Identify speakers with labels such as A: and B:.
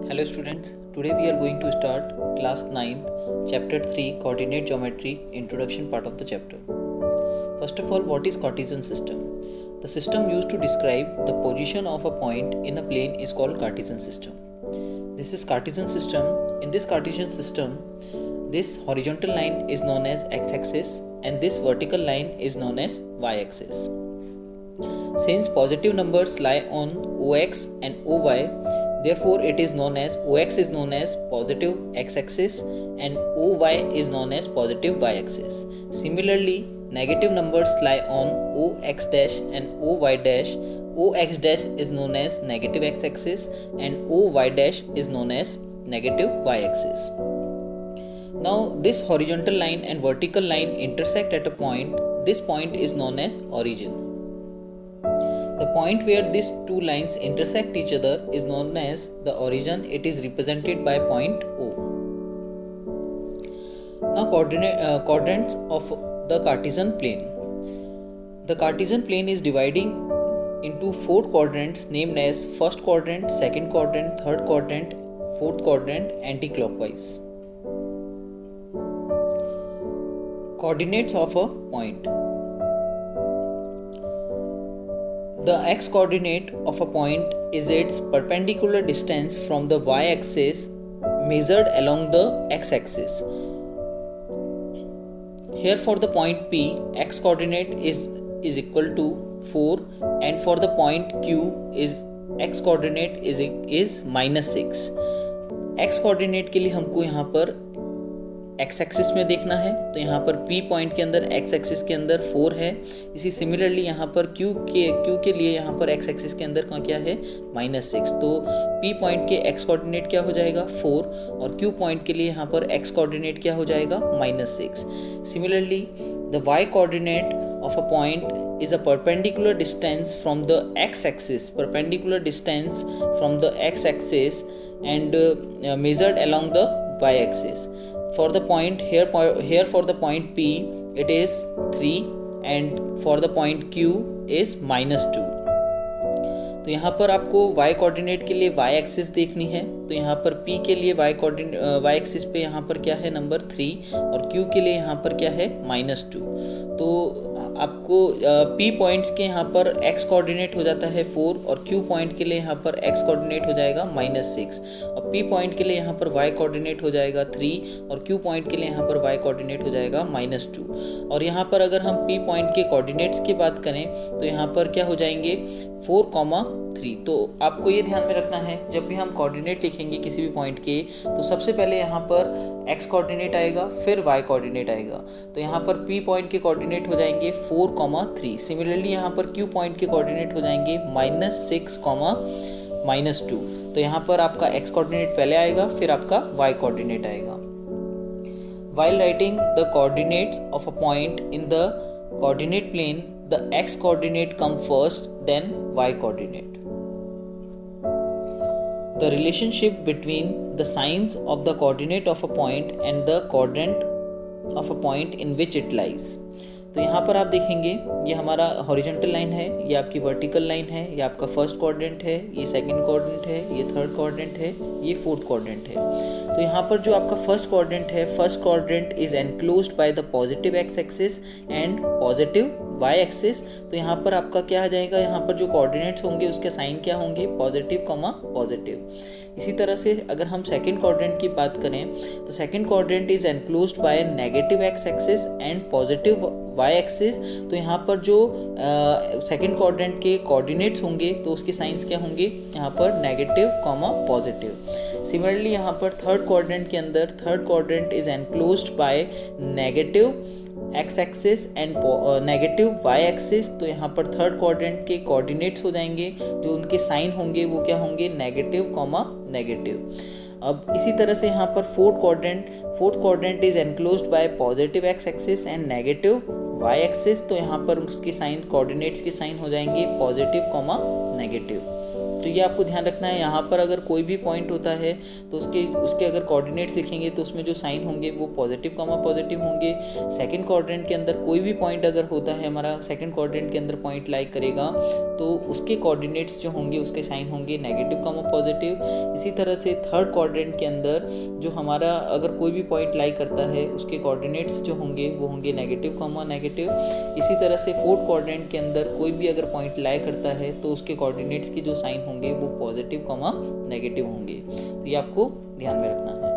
A: Hello students, today we are going to start class 9th chapter 3 coordinate geometry introduction part of the chapter. First of all, what is Cartesian system? The system used to describe the position of a point in a plane is called Cartesian system. This is Cartesian system. In this Cartesian system, this horizontal line is known as x-axis and this vertical line is known as y-axis. Since positive numbers lie on OX and OY, therefore it is known as OX is known as positive x-axis and OY is known as positive y-axis. Similarly, negative numbers lie on OX dash and OY dash. OX dash is known as negative x-axis and OY dash is known as negative y-axis. Now this horizontal line and vertical line intersect at a point. This point is known as origin. The point where these two lines intersect each other is known as the origin. It is represented by point O. Now coordinates of the Cartesian plane. The Cartesian plane is dividing into 4 quadrants named as first quadrant, second quadrant, third quadrant, fourth quadrant, anti-clockwise. Coordinates of a point. The x-coordinate of a point is its perpendicular distance from the y-axis measured along the x-axis. Here for the point P, x-coordinate is equal to 4 and for the point Q is x-coordinate is minus 6. x-coordinate के लिए हमको यहाँ पर x axis में देखना है, तो यहाँ पर P पॉइंट के अंदर एक्स एक्सिस के अंदर 4 है. इसी सिमिलरली यहाँ पर Q के लिए यहाँ पर एक्स एक्सिस के अंदर क्या है -6. तो P पॉइंट के एक्स कोऑर्डिनेट क्या हो जाएगा 4 और Q पॉइंट के लिए यहाँ पर एक्स कोऑर्डिनेट क्या हो जाएगा -6. Similarly the y coordinate of a point is a perpendicular distance from the x-axis, and measured along the y-axis. For the point here for the point P it is 3 and for the point Q is -2. तो यहाँ पर आपको y coordinate के लिए y axis देखनी है, तो यहाँ पर P के लिए y एक्सिस पे यहाँ पर क्या है नंबर 3 और Q के लिए यहाँ पर क्या है -2. तो आपको P पॉइंट्स के यहाँ पर x कोऑर्डिनेट हो जाता है 4 और Q पॉइंट के लिए यहाँ पर x कोऑर्डिनेट हो जाएगा -6 और P पॉइंट के लिए यहाँ पर y कोऑर्डिनेट हो जाएगा 3 और Q पॉइंट के लिए यहाँ पर y कोऑर्डिनेट हो जाएगा -2. और यहाँ पर अगर हम P पॉइंट के कोऑर्डिनेट्स की बात करें तो यहाँ पर क्या हो जाएंगे 4,3. तो आपको ये ध्यान में रखना है जब भी हम कोऑर्डिनेट लिखेंगे किसी भी पॉइंट के तो सबसे पहले यहाँ पर x कोऑर्डिनेट आएगा फिर y कोऑर्डिनेट आएगा. तो यहाँ पर P पॉइंट के कोऑर्डिनेट हो जाएंगे 4,3. सिमिलरली यहाँ पर Q पॉइंट के कोऑर्डिनेट हो जाएंगे -6, -2. तो यहाँ पर आपका x कोऑर्डिनेट पहले आएगा फिर आपका y कोऑर्डिनेट आएगा. While writing the coordinates of a point in the coordinate plane, the x coordinate come first, then y coordinate. The relationship between the signs of the coordinate of a point and the quadrant of a point in which it lies. तो यहाँ पर आप देखेंगे ये हमारा horizontal line है, ये आपकी वर्टिकल लाइन है, ये आपका फर्स्ट क्वाड्रेंट है, ये सेकंड क्वाड्रेंट है, ये थर्ड क्वाड्रेंट है, ये फोर्थ क्वाड्रेंट है. तो यहाँ पर जो आपका फर्स्ट क्वाड्रेंट है, first quadrant is enclosed by the positive X axis and positive y axis. तो यहाँ पर आपका क्या आ जाएगा, यहाँ पर जो कोऑर्डिनेट्स होंगे उसके साइन क्या होंगे पॉजिटिव, पॉजिटिव. इसी तरह से अगर हम सेकंड क्वाड्रेंट की बात करें तो second quadrant is enclosed by negative X axis and positive y axis. तो यहाँ पर जो सेकंड क्वाड्रेंट के कोऑर्डिनेट्स होंगे तो उसके साइंस क्या होंगे यहाँ पर नेगेटिव, पॉजिटिव. सिमिलरली यहाँ पर थर्ड क्वाड्रेंट के अंदर third quadrant is enclosed by negative X axis and negative Y axis. तो यहाँ पर थर्ड क्वाड्रेंट के कोऑर्डिनेट्स हो जाएंगे, जो उनके साइन होंगे वो क्या होंगे नेगेटिव, नेगेटिव. अब इसी तरह से यहाँ पर fourth quadrant is enclosed by positive X axis and negative Y axis. तो यहाँ पर उसके साइन कोऑर्डिनेट्स के साइन हो जाएंगे पॉजिटिव, नेगेटिव. तो ये आपको ध्यान रखना है। यहाँ पर अगर कोई भी पॉइंट होता है तो उसके अगर कोऑर्डिनेट्स लिखेंगे तो उसमें जो साइन होंगे वो पॉजिटिव कॉमा पॉजिटिव होंगे। सेकंड क्वाड्रेंट के अंदर कोई भी पॉइंट अगर होता है, हमारा सेकंड क्वाड्रेंट के अंदर पॉइंट लाई करेगा तो उसके कोऑर्डिनेट्स जो होंगे उसके साइन होंगे नेगेटिव कॉमा पॉजिटिव। इसी तरह से थर्ड क्वाड्रेंट के अंदर जो हमारा अगर कोई भी पॉइंट लाई करता है उसके कोऑर्डिनेट्स जो होंगे वो होंगे नेगेटिव कॉमा नेगेटिव। इसी तरह से फोर्थ क्वाड्रेंट के अंदर कोई भी अगर पॉइंट लाई करता है तो उसके कोऑर्डिनेट्स की जो साइन होंगे वो पॉजिटिव कॉमा नेगेटिव होंगे। तो ये आपको ध्यान में रखना है।